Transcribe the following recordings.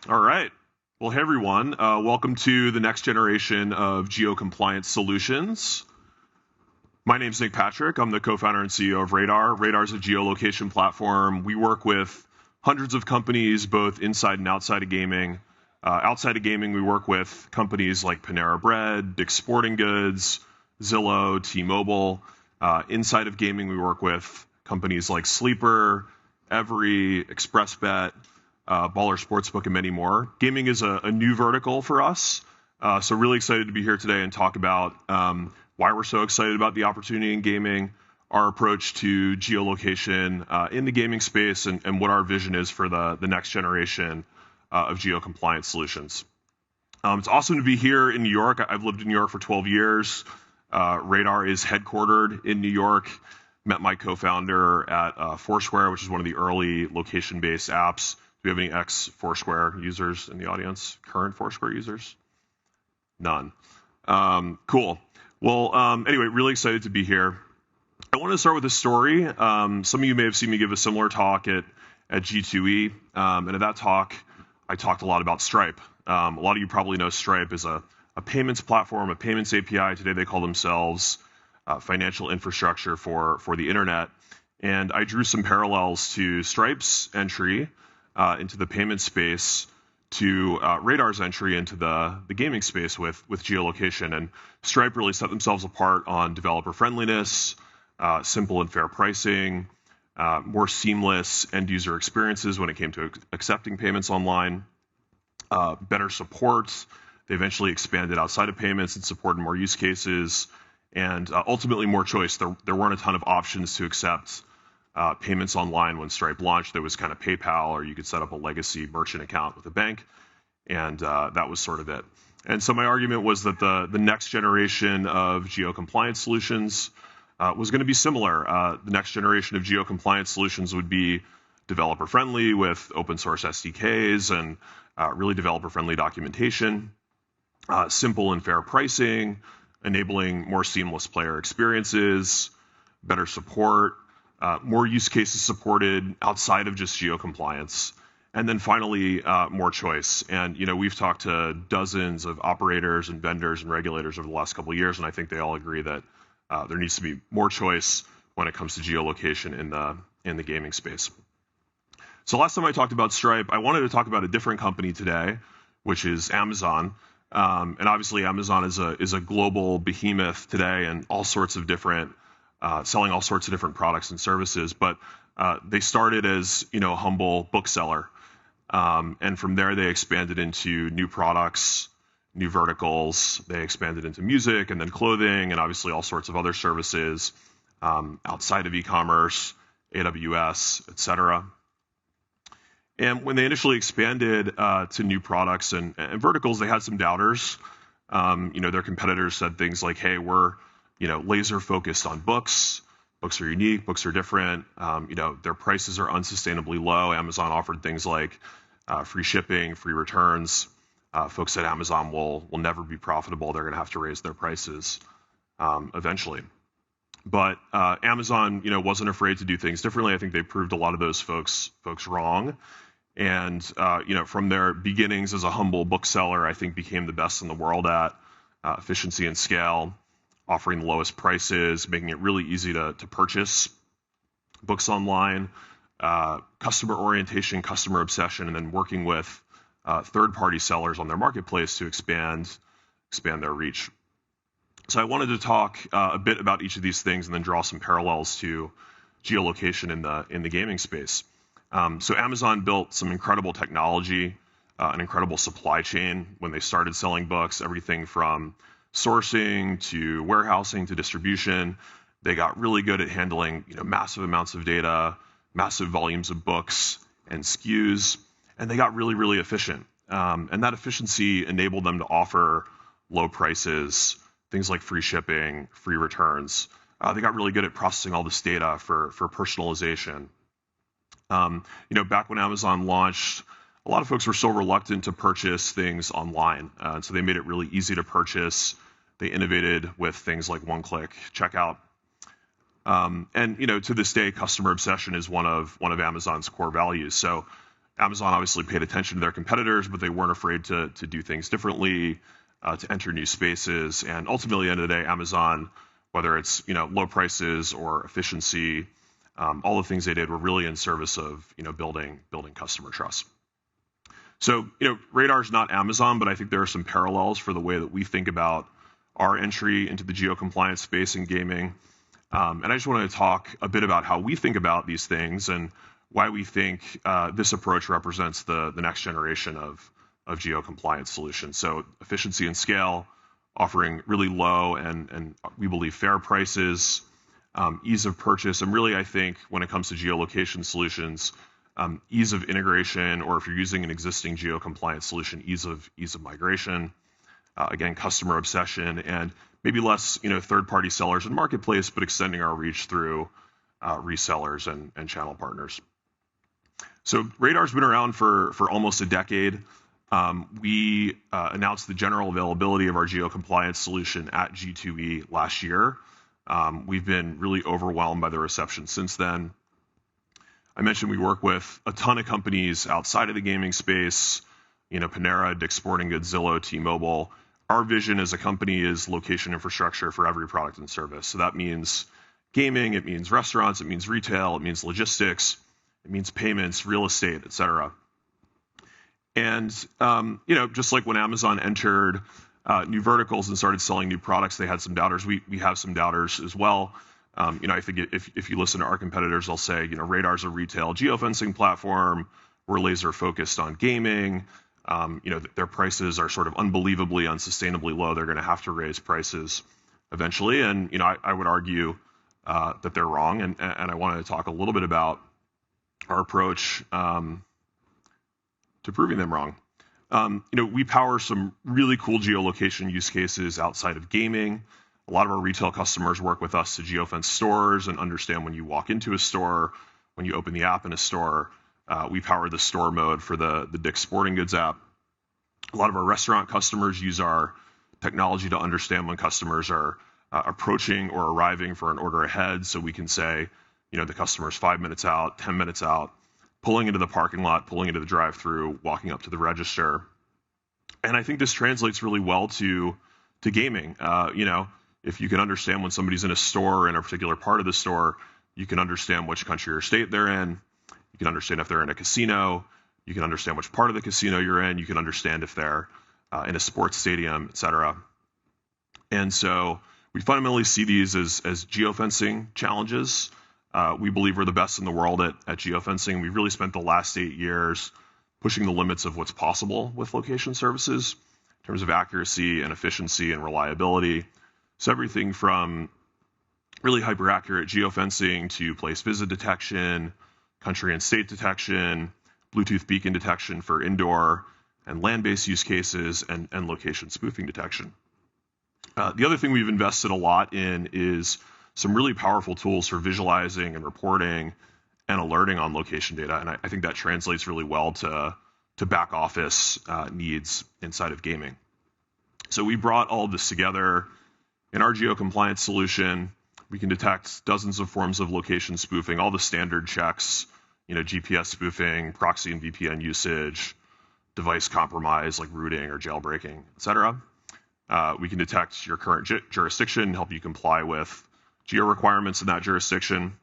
All right. Well, hey everyone. Welcome to the next generation of geo-compliance solutions. My name's Nick Patrick. I'm the co-founder and CEO of Radar. Radar is a geolocation platform. We work with hundreds of companies, both inside and outside of gaming. Outside of gaming, we work with companies like Panera Bread, Dick's Sporting Goods, Zillow, T-Mobile. Inside of gaming, we work with companies like Sleeper, Every, ExpressBet, Baller Sportsbook, and many more. Gaming is a new vertical for us, so really excited to be here today and talk about why we're so excited about the opportunity in gaming, our approach to geolocation in the gaming space, and what our vision is for the next generation of geo-compliance solutions. It's awesome to be here in New York. I've lived in New York for 12 years. Radar is headquartered in New York. Met my co-founder at Foursquare, which is one of the early location-based apps. Do we have any ex-Foursquare users in the audience? Current Foursquare users? None. Cool. Well, anyway, really excited to be here. I want to start with a story. Some of you may have seen me give a similar talk at G2E, and at that talk, I talked a lot about Stripe. A lot of you probably know Stripe is a payments platform, a payments API. Today they call themselves financial infrastructure for the internet. And I drew some parallels to Stripe's entry into the payment space to Radar's entry into the gaming space with geolocation. And Stripe really set themselves apart on developer friendliness, simple and fair pricing, more seamless end user experiences when it came to accepting payments online, better support. They eventually expanded outside of payments and supported more use cases, and ultimately more choice. There weren't a ton of options to accept payments online when Stripe launched. There was kind of PayPal, or you could set up a legacy merchant account with a bank, and that was sort of it. And so my argument was that the next generation of geo-compliance solutions was going to be similar. The next generation of geo-compliance solutions would be developer-friendly with open source SDKs and really developer-friendly documentation, simple and fair pricing, enabling more seamless player experiences, better support, more use cases supported outside of just geo-compliance, and then finally, more choice. And we've talked to dozens of operators and vendors and regulators over the last couple of years, and I think they all agree that there needs to be more choice when it comes to geolocation in the gaming space. So last time I talked about Stripe, I wanted to talk about a different company today, which is Amazon. And obviously, Amazon is a global behemoth today, and all sorts of different selling all sorts of different products and services. But they started as a humble bookseller, and from there they expanded into new products, new verticals. They expanded into music and then clothing, and obviously all sorts of other services outside of e-commerce, AWS, etc. And when they initially expanded to new products and verticals, they had some doubters. Their competitors said things like, "Hey, we're laser focused on books. Books are unique. Books are different. Their prices are unsustainably low." Amazon offered things like free shipping, free returns. Folks at Amazon will never be profitable. They're going to have to raise their prices eventually. But Amazon, wasn't afraid to do things differently. I think they proved a lot of those folks wrong. And from their beginnings as a humble bookseller, I think became the best in the world at efficiency and scale, offering the lowest prices, making it really easy to purchase books online, customer orientation, customer obsession, and then working with third-party sellers on their marketplace to expand their reach. So I wanted to talk a bit about each of these things and then draw some parallels to geolocation in the gaming space. So Amazon built some incredible technology, an incredible supply chain when they started selling books, everything from sourcing to warehousing to distribution. They got really good at handling massive amounts of data, massive volumes of books and SKUs, and they got really, really efficient. And that efficiency enabled them to offer low prices, things like free shipping, free returns. They got really good at processing all this data for personalization. Back when Amazon launched, a lot of folks were so reluctant to purchase things online. So they made it really easy to purchase. They innovated with things like one-click checkout. And to this day, customer obsession is one of Amazon's core values. So Amazon obviously paid attention to their competitors, but they weren't afraid to do things differently, to enter new spaces. And ultimately, at the end of the day, Amazon, whether it's low prices or efficiency, all the things they did were really in service of building customer trust. So Radar's not Amazon, but I think there are some parallels for the way that we think about our entry into the geo-compliance space in gaming. And I just want to talk a bit about how we think about these things and why we think this approach represents the next generation of geo-compliance solutions. So efficiency and scale, offering really low and we believe fair prices, ease of purchase, and really I think when it comes to geolocation solutions, ease of integration, or if you're using an existing geo-compliance solution, ease of migration. Again, customer obsession, and maybe less third-party sellers and marketplace, but extending our reach through resellers and channel partners. So Radar's been around for almost a decade. We announced the general availability of our geo-compliance solution at G2E last year. We've been really overwhelmed by the reception since then. I mentioned we work with a ton of companies outside of the gaming space, Panera, Dick's Sporting Goods, Zillow, T-Mobile. Our vision as a company is location infrastructure for every product and service. So that means gaming, it means restaurants, it means retail, it means logistics, it means payments, real estate, et cetera. And, just like when Amazon entered new verticals and started selling new products, they had some doubters. We have some doubters as well. I think if you listen to our competitors, they'll say, Radar's a retail geofencing platform. We're laser focused on gaming. Their prices are sort of unbelievably, unsustainably low. They're going to have to raise prices eventually. And, I would argue that they're wrong. And I wanted to talk a little bit about our approach to proving them wrong. We power some really cool geolocation use cases outside of gaming. A lot of our retail customers work with us to geofence stores and understand when you walk into a store, when you open the app in a store. We power the store mode for the Dick's Sporting Goods app. A lot of our restaurant customers use our technology to understand when customers are approaching or arriving for an order ahead. So we can say, the customer's 5 minutes out, 10 minutes out, pulling into the parking lot, pulling into the drive-through, walking up to the register. And I think this translates really well to gaming. If you can understand when somebody's in a store, in a particular part of the store, you can understand which country or state they're in. You can understand if they're in a casino. You can understand which part of the casino you're in. You can understand if they're in a sports stadium, et cetera. And so we fundamentally see these as geofencing challenges. We believe we're the best in the world at geofencing. We've really spent the last 8 years pushing the limits of what's possible with location services in terms of accuracy and efficiency and reliability. So everything from really hyper-accurate geofencing to place visit detection, country and state detection, Bluetooth beacon detection for indoor and land-based use cases, and location spoofing detection. The other thing we've invested a lot in is some really powerful tools for visualizing and reporting and alerting on location data, and I think that translates really well to back office needs inside of gaming. So we brought all of this together. In our geo-compliance solution, we can detect dozens of forms of location spoofing, all the standard checks, GPS spoofing, proxy and VPN usage, device compromise like rooting or jailbreaking, et cetera. We can detect your current jurisdiction, help you comply with geo requirements in that jurisdiction.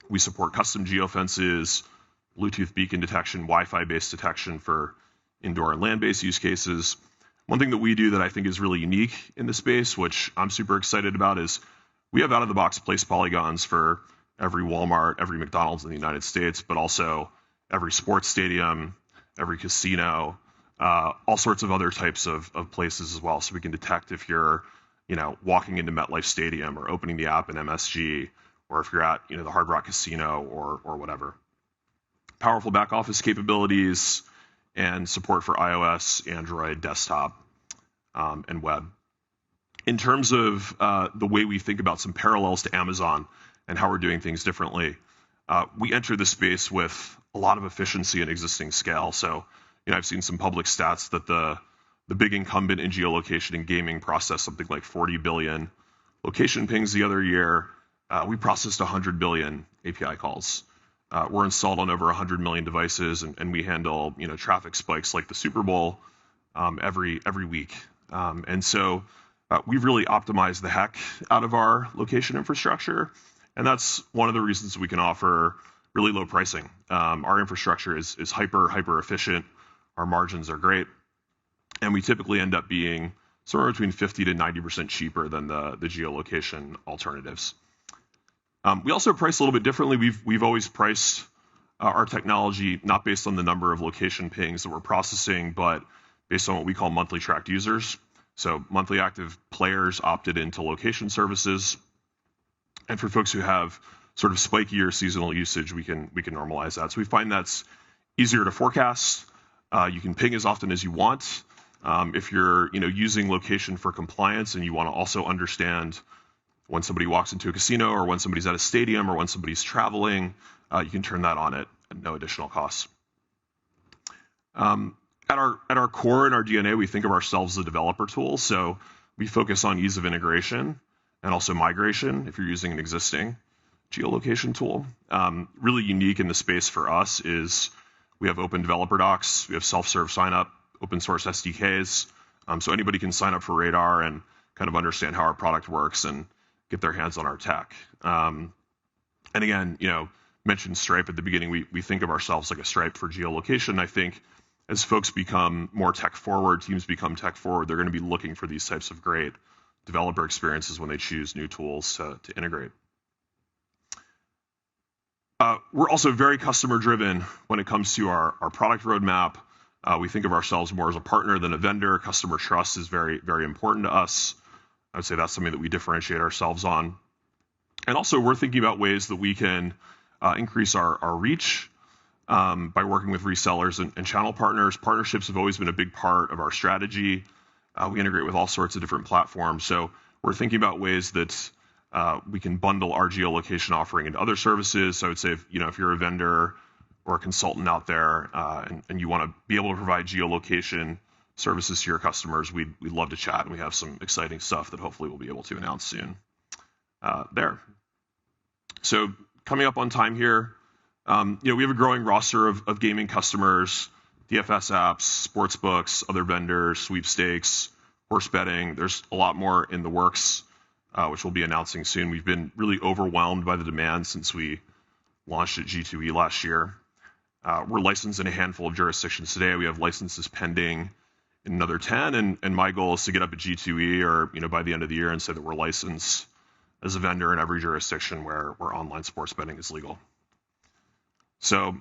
We support custom geofences, Bluetooth beacon detection, Wi-Fi based detection for indoor and land-based use cases. One thing that we do that I think is really unique in the space, which I'm super excited about, is we have out-of-the-box place polygons for every Walmart, every McDonald's in the United States, but also every sports stadium, every casino, all sorts of other types of places as well. So we can detect if you're, walking into MetLife Stadium or opening the app in MSG, or if you're at, the Hard Rock Casino or whatever. Powerful back office capabilities and support for iOS, Android, desktop, and web. In terms of the way we think about some parallels to Amazon and how we're doing things differently, we enter the space with a lot of efficiency and existing scale. So, I've seen some public stats that the big incumbent in geolocation and gaming processed something like 40 billion location pings the other year. We processed 100 billion API calls. We're installed on over 100 million devices, and we handle traffic spikes like the Super Bowl every week. And so we've really optimized the heck out of our location infrastructure, and that's one of the reasons we can offer really low pricing. Our infrastructure is hyper efficient. Our margins are great, and we typically end up being somewhere between 50 to 90% cheaper than the geolocation alternatives. We also price a little bit differently. We've always priced our technology not based on the number of location pings that we're processing, but based on what we call monthly tracked users. So monthly active players opted into location services, and for folks who have sort of spiky or seasonal usage, we can normalize that. So we find that's easier to forecast. You can ping as often as you want. If you're using location for compliance and you want to also understand when somebody walks into a casino or when somebody's at a stadium or when somebody's traveling, you can turn that on at no additional cost. At our core and our DNA, we think of ourselves as a developer tool. So we focus on ease of integration and also migration if you're using an existing geolocation tool. Really unique in the space for us is we have open developer docs, we have self-serve sign-up, open source SDKs, so anybody can sign up for Radar and kind of understand how our product works and get their hands on our tech. And again, mentioned Stripe at the beginning. We think of ourselves like a Stripe for geolocation. I think as folks become more tech forward, teams become tech forward, they're going to be looking for these types of great developer experiences when they choose new tools to integrate. We're also very customer driven when it comes to our product roadmap. We think of ourselves more as a partner than a vendor. Customer trust is very, very important to us. I would say that's something that we differentiate ourselves on. And also we're thinking about ways that we can increase our reach by working with resellers and channel partners. Partnerships have always been a big part of our strategy. We integrate with all sorts of different platforms. So we're thinking about ways that we can bundle our geolocation offering into other services. So I would say if you're a vendor or a consultant out there and you want to be able to provide geolocation services to your customers, we'd love to chat, and we have some exciting stuff that hopefully we'll be able to announce soon there. So coming up on time here, we have a growing roster of gaming customers, DFS apps, sports books, other vendors, sweepstakes, horse betting. There's a lot more in the works, which we'll be announcing soon. We've been really overwhelmed by the demand since we launched at G2E last year. We're licensed in a handful of jurisdictions today. We have licenses pending in another 10, and my goal is to get up at G2E or by the end of the year and say that we're licensed as a vendor in every jurisdiction where online sports betting is legal. So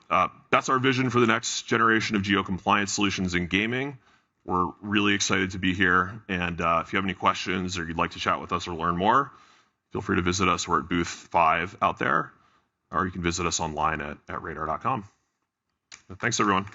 that's our vision for the next generation of geo-compliance solutions in gaming. We're really excited to be here, and if you have any questions or you'd like to chat with us or learn more, feel free to visit us. We're at booth 5 out there, or you can visit us online at radar.com. Thanks, everyone.